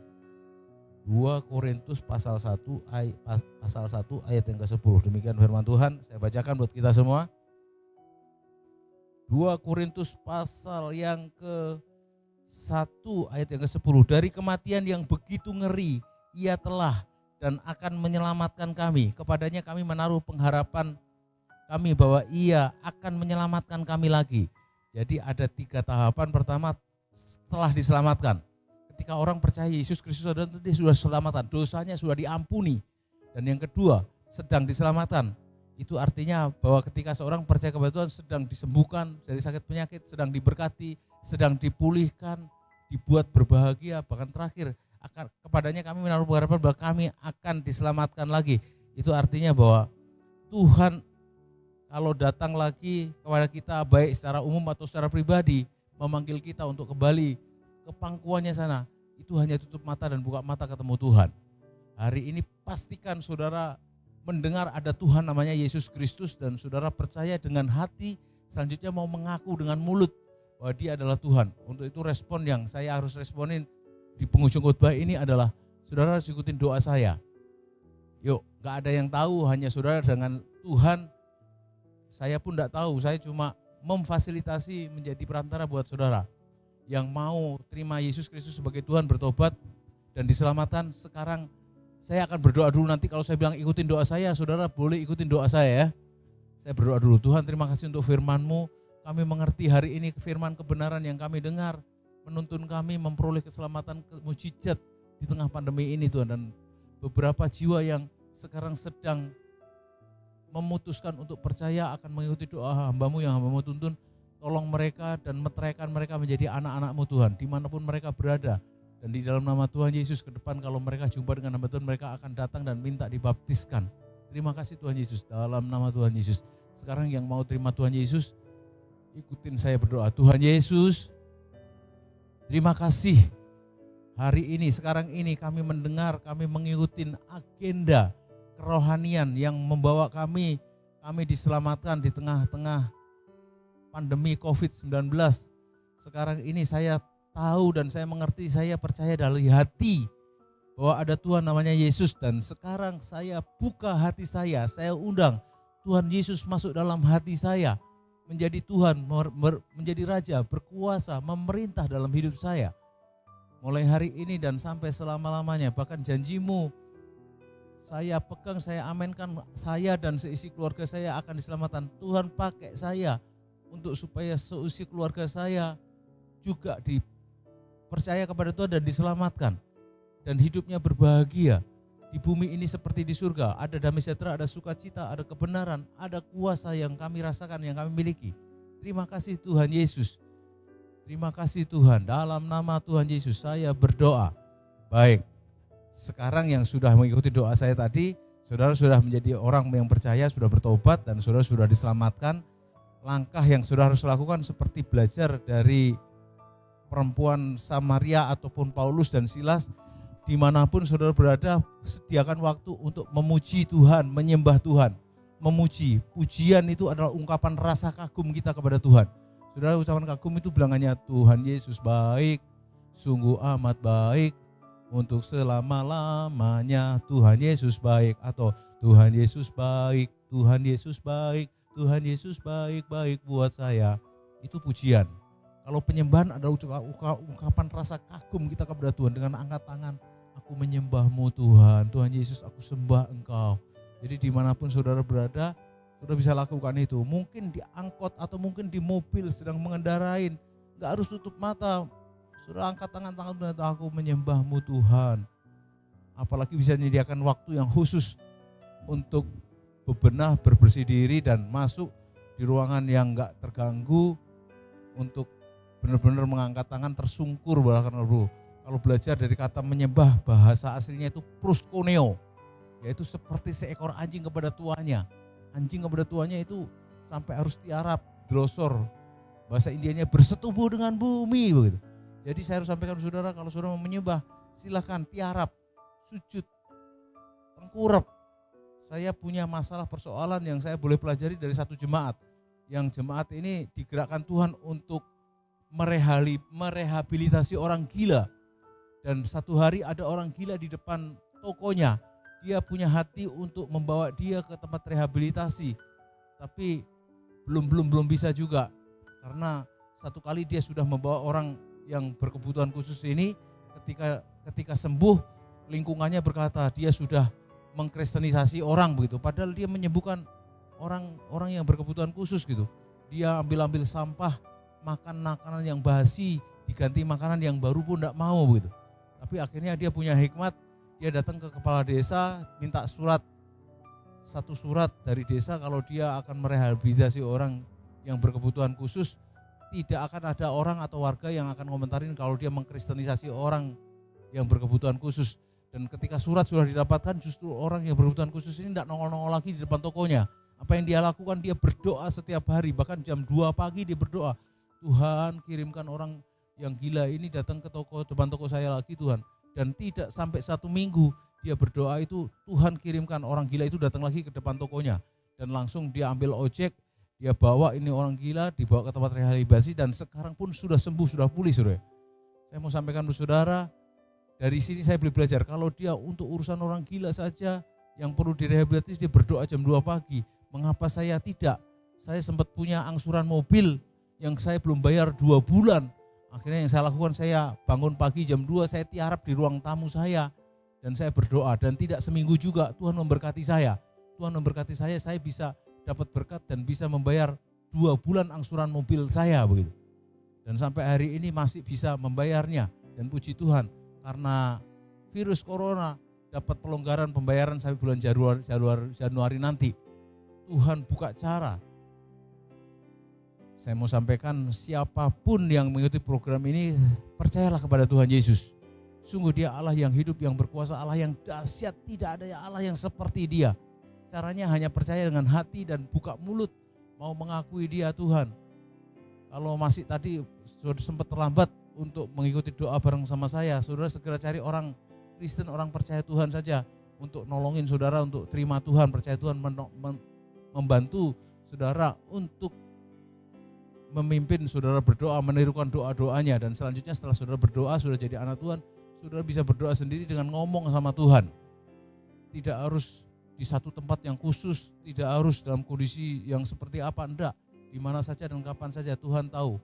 2 Korintus pasal 1 ayat yang ke-10. Demikian firman Tuhan, saya bacakan buat kita semua. 2 Korintus pasal yang ke-1 ayat yang ke-10. Dari kematian yang begitu ngeri, Ia telah dan akan menyelamatkan kami. Kepadanya kami menaruh pengharapan kami bahwa Ia akan menyelamatkan kami lagi. Jadi ada 3 tahapan. Pertama, setelah diselamatkan. Ketika orang percaya Yesus Kristus adalah, dia sudah diselamatkan, dosanya sudah diampuni. Dan yang kedua, sedang diselamatkan. Itu artinya bahwa ketika seorang percaya kepada Tuhan sedang disembuhkan dari sakit penyakit, sedang diberkati, sedang dipulihkan, dibuat berbahagia, bahkan terakhir kepadanya kami menaruh pengharapan bahwa kami akan diselamatkan lagi. Itu artinya bahwa Tuhan kalau datang lagi kepada kita baik secara umum atau secara pribadi, memanggil kita untuk kembali ke pangkuannya sana, itu hanya tutup mata dan buka mata ketemu Tuhan. Hari ini pastikan saudara mendengar ada Tuhan namanya Yesus Kristus dan saudara percaya dengan hati, selanjutnya mau mengaku dengan mulut bahwa Dia adalah Tuhan. Untuk itu respon yang saya harus responin di penghujung khotbah ini adalah saudara harus ikutin doa saya. Yuk, gak ada yang tahu, hanya saudara dengan Tuhan. Saya pun gak tahu, saya cuma memfasilitasi menjadi perantara buat saudara yang mau terima Yesus Kristus sebagai Tuhan, bertobat dan diselamatkan. Sekarang saya akan berdoa dulu, nanti kalau saya bilang ikutin doa saya, saudara boleh ikutin doa saya ya. Saya berdoa dulu. Tuhan, terima kasih untuk firman-Mu. Kami mengerti hari ini firman kebenaran yang kami dengar, menuntun kami memperoleh keselamatan, mujizat di tengah pandemi ini Tuhan. Dan beberapa jiwa yang sekarang sedang memutuskan untuk percaya akan mengikuti doa hamba-Mu yang hamba-Mu tuntun, tolong mereka dan meteraikan mereka menjadi anak-anak-Mu Tuhan, dimanapun mereka berada. Dan di dalam nama Tuhan Yesus ke depan kalau mereka jumpa dengan hamba Tuhan, mereka akan datang dan minta dibaptiskan. Terima kasih Tuhan Yesus, dalam nama Tuhan Yesus. Sekarang yang mau terima Tuhan Yesus, ikutin saya berdoa. Tuhan Yesus, terima kasih. Hari ini, sekarang ini kami mendengar, kami mengikuti agenda kerohanian yang membawa kami diselamatkan di tengah-tengah pandemi COVID-19. Sekarang ini saya tahu dan saya mengerti, saya percaya dari hati bahwa ada Tuhan namanya Yesus. Dan sekarang saya buka hati saya undang Tuhan Yesus masuk dalam hati saya, menjadi Tuhan, menjadi Raja, berkuasa, memerintah dalam hidup saya. Mulai hari ini dan sampai selama-lamanya, bahkan janji-Mu saya pegang, saya amenkan, saya dan seisi keluarga saya akan diselamatkan. Tuhan pakai saya untuk supaya seisi keluarga saya juga dipercaya kepada Tuhan dan diselamatkan. Dan hidupnya berbahagia di bumi ini seperti di surga. Ada damai sejahtera, ada sukacita, ada kebenaran, ada kuasa yang kami rasakan, yang kami miliki. Terima kasih Tuhan Yesus. Terima kasih Tuhan. Dalam nama Tuhan Yesus saya berdoa. Baik. Sekarang yang sudah mengikuti doa saya tadi, saudara sudah menjadi orang yang percaya, sudah bertobat dan saudara sudah diselamatkan. Langkah yang saudara harus lakukan seperti belajar dari perempuan Samaria ataupun Paulus dan Silas, dimanapun saudara berada, sediakan waktu untuk memuji Tuhan, menyembah Tuhan, memuji. Pujian itu adalah ungkapan rasa kagum kita kepada Tuhan. Saudara, ucapan kagum itu bilangannya Tuhan Yesus baik, sungguh amat baik, untuk selama-lamanya Tuhan Yesus baik, atau Tuhan Yesus baik, Tuhan Yesus baik, Tuhan Yesus baik-baik buat saya. Itu pujian. Kalau penyembahan adalah ungkapan rasa kagum kita kepada Tuhan dengan angkat tangan. Aku menyembah-Mu Tuhan, Tuhan Yesus aku sembah Engkau. Jadi dimanapun saudara berada, saudara bisa lakukan itu. Mungkin di angkot atau mungkin di mobil sedang mengendarain, gak harus tutup mata. Saudara angkat tangan-tangan, aku menyembah-Mu Tuhan. Apalagi bisa menyediakan waktu yang khusus untuk bebenah, berbersih diri dan masuk di ruangan yang gak terganggu untuk benar-benar mengangkat tangan tersungkur. Bahkan kalau belajar dari kata menyembah, bahasa aslinya itu proskuneo, yaitu seperti seekor anjing kepada tuannya. Anjing kepada tuannya itu sampai harus tiarap, drosor, bahasa Indianya bersetubuh dengan bumi begitu. Jadi saya harus sampaikan saudara, kalau saudara mau menyembah, silakan tiarap, sujud, tengkurap. Saya punya masalah persoalan yang saya boleh pelajari dari satu jemaat. Yang jemaat ini digerakkan Tuhan untuk merehabilitasi orang gila. Dan satu hari ada orang gila di depan tokonya. Dia punya hati untuk membawa dia ke tempat rehabilitasi. Tapi belum bisa juga. Karena satu kali dia sudah membawa orang yang berkebutuhan khusus ini, ketika sembuh, lingkungannya berkata dia sudah mengkristenisasi orang begitu. Padahal dia menyembuhkan orang yang berkebutuhan khusus gitu. Dia ambil sampah, makan makanan yang basi, diganti makanan yang baru pun tidak mau begitu. Tapi akhirnya dia punya hikmat, dia datang ke kepala desa, minta surat satu surat dari desa kalau dia akan merehabilitasi orang yang berkebutuhan khusus, tidak akan ada orang atau warga yang akan komentarin kalau dia mengkristenisasi orang yang berkebutuhan khusus. Dan ketika surat sudah didapatkan, justru orang yang berkebutuhan khusus ini tidak nongol-nongol lagi di depan tokonya. Apa yang dia lakukan, dia berdoa setiap hari, bahkan jam 2 pagi dia berdoa, Tuhan kirimkan orang yang gila ini datang ke depan toko saya lagi Tuhan. Dan tidak sampai 1 minggu dia berdoa itu, Tuhan kirimkan orang gila itu datang lagi ke depan tokonya. Dan langsung dia ambil ojek, dia bawa ini orang gila, dibawa ke tempat rehabilitasi, dan sekarang pun sudah sembuh, sudah pulih saudara. Saya mau sampaikan ke saudara, dari sini saya boleh belajar, kalau dia untuk urusan orang gila saja yang perlu direhabilitasi dia berdoa jam 2 pagi. Mengapa saya tidak? Saya sempat punya angsuran mobil yang saya belum bayar 2 bulan. Akhirnya yang saya lakukan, saya bangun pagi jam 2, saya tiarap di ruang tamu saya. Dan saya berdoa, dan tidak seminggu juga Tuhan memberkati saya. Tuhan memberkati saya bisa dapat berkat dan bisa membayar 2 bulan angsuran mobil saya begitu. Dan sampai hari ini masih bisa membayarnya. Dan puji Tuhan, karena virus corona dapat pelonggaran pembayaran sampai bulan Januari nanti. Tuhan buka cara. Saya mau sampaikan, siapapun yang mengikuti program ini, percayalah kepada Tuhan Yesus. Sungguh dia Allah yang hidup, yang berkuasa, Allah yang dahsyat, tidak ada Allah yang seperti dia. Caranya hanya percaya dengan hati dan buka mulut, mau mengakui dia Tuhan. Kalau masih tadi sudah sempat terlambat untuk mengikuti doa bareng sama saya, saudara segera cari orang Kristen, orang percaya Tuhan saja, untuk nolongin saudara, untuk terima Tuhan, percaya Tuhan, membantu saudara untuk memimpin saudara berdoa, menirukan doa-doanya. Dan selanjutnya setelah saudara berdoa, sudah jadi anak Tuhan, saudara bisa berdoa sendiri dengan ngomong sama Tuhan. Tidak harus di satu tempat yang khusus, tidak harus dalam kondisi yang seperti apa, enggak. Di mana saja dan kapan saja Tuhan tahu.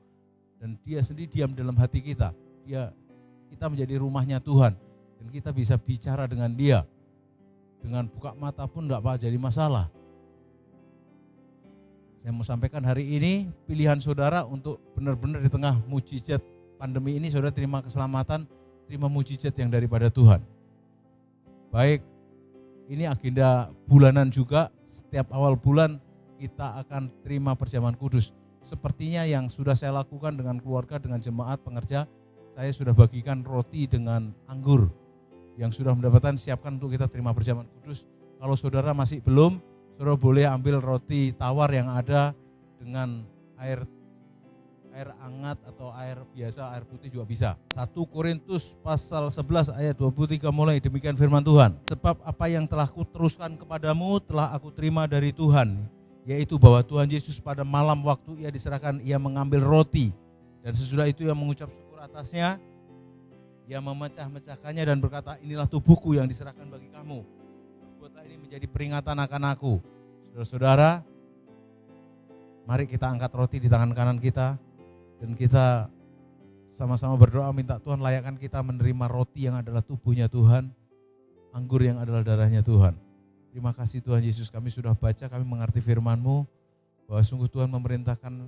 Dan dia sendiri diam dalam hati kita. Kita menjadi rumahnya Tuhan. Dan kita bisa bicara dengan dia. Dengan buka mata pun enggak apa jadi masalah. Saya mau sampaikan hari ini, pilihan saudara untuk benar-benar di tengah mujizat pandemi ini, saudara terima keselamatan, terima mujizat yang daripada Tuhan. Baik, ini agenda bulanan juga, setiap awal bulan kita akan terima perjamuan kudus. Sepertinya yang sudah saya lakukan dengan keluarga, dengan jemaat pengerja, saya sudah bagikan roti dengan anggur. Yang sudah mendapatkan siapkan untuk kita terima perjamuan kudus. Kalau saudara masih belum, saudara boleh ambil roti tawar yang ada dengan air hangat atau air biasa, air putih juga bisa. 1 Korintus pasal 11 ayat 23 mulai, demikian firman Tuhan. Sebab apa yang telah kuteruskan kepadamu telah aku terima dari Tuhan, yaitu bahwa Tuhan Yesus pada malam waktu ia diserahkan, ia mengambil roti, dan sesudah itu ia mengucap syukur atasnya, ia memecah-mecahkannya dan berkata, inilah tubuhku yang diserahkan bagi kamu. Buatlah ini menjadi peringatan akan aku. Saudara-saudara, mari kita angkat roti di tangan kanan kita, dan kita sama-sama berdoa minta Tuhan layakkan kita menerima roti yang adalah tubuhnya Tuhan, anggur yang adalah darahnya Tuhan. Terima kasih Tuhan Yesus, kami sudah baca, kami mengerti firman-Mu, bahwa sungguh Tuhan memerintahkan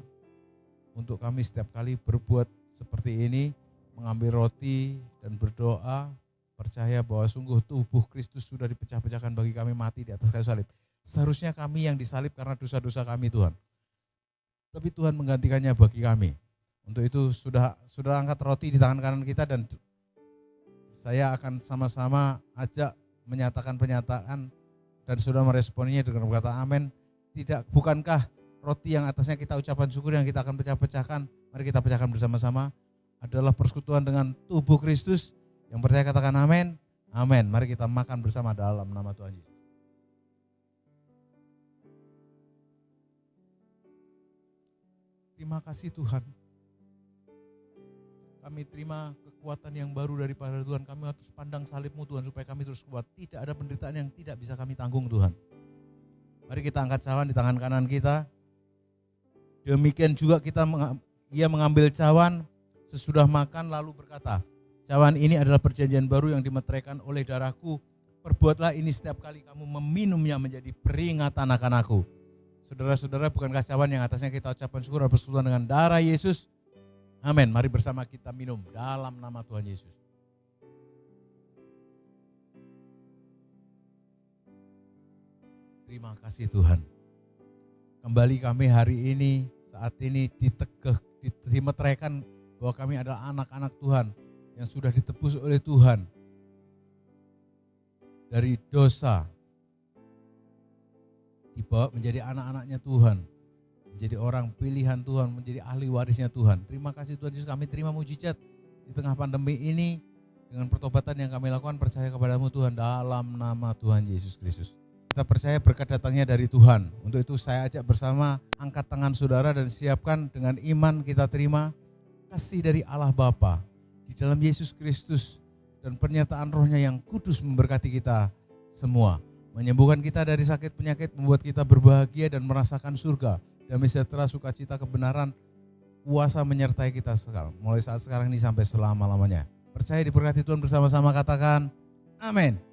untuk kami setiap kali berbuat seperti ini, mengambil roti dan berdoa, percaya bahwa sungguh tubuh Kristus sudah dipecah-pecahkan bagi kami, mati di atas kayu salib. Seharusnya kami yang disalib karena dosa-dosa kami Tuhan, tapi Tuhan menggantikannya bagi kami. Untuk itu sudah angkat roti di tangan kanan kita, dan saya akan sama-sama ajak menyatakan pernyataan, dan sudah meresponinya dengan berkata amin. Bukankah roti yang atasnya kita ucapan syukur yang kita akan pecah-pecahkan, mari kita pecahkan bersama-sama, adalah persekutuan dengan tubuh Kristus. Yang percaya katakan amin. Amin. Mari kita makan bersama dalam nama Tuhan Yesus. Terima kasih Tuhan. Kami terima kekuatan yang baru daripada Tuhan. Kami harus pandang salib-Mu Tuhan, supaya kami terus kuat. Tidak ada penderitaan yang tidak bisa kami tanggung Tuhan. Mari kita angkat cawan di tangan kanan kita. Demikian juga ia mengambil cawan sesudah makan lalu berkata, cawan ini adalah perjanjian baru yang dimeteraikan oleh darahku. Perbuatlah ini setiap kali kamu meminumnya menjadi peringatan akan aku. Saudara-saudara, bukankah cawan yang atasnya kita ucapkan syukur bersekutuan dengan darah Yesus? Amin. Mari bersama kita minum dalam nama Tuhan Yesus. Terima kasih Tuhan. Kembali kami hari ini, saat ini dimeteraikan bahwa kami adalah anak-anak Tuhan yang sudah ditebus oleh Tuhan dari dosa, dibawa menjadi anak-anaknya Tuhan, menjadi orang pilihan Tuhan, menjadi ahli warisnya Tuhan. Terima kasih Tuhan Yesus, kami terima mujizat di tengah pandemi ini dengan pertobatan yang kami lakukan, percaya kepadamu Tuhan dalam nama Tuhan Yesus Kristus. Kita percaya berkat datangnya dari Tuhan. Untuk itu saya ajak bersama, angkat tangan saudara dan siapkan dengan iman kita terima kasih dari Allah Bapa di dalam Yesus Kristus dan pernyataan Roh-Nya yang kudus memberkati kita semua, menyembuhkan kita dari sakit penyakit, membuat kita berbahagia dan merasakan surga, damai sejahtera, sukacita, kebenaran, kuasa menyertai kita sekarang, mulai saat sekarang ini sampai selama-lamanya. Percaya diberkati Tuhan, bersama-sama katakan amin.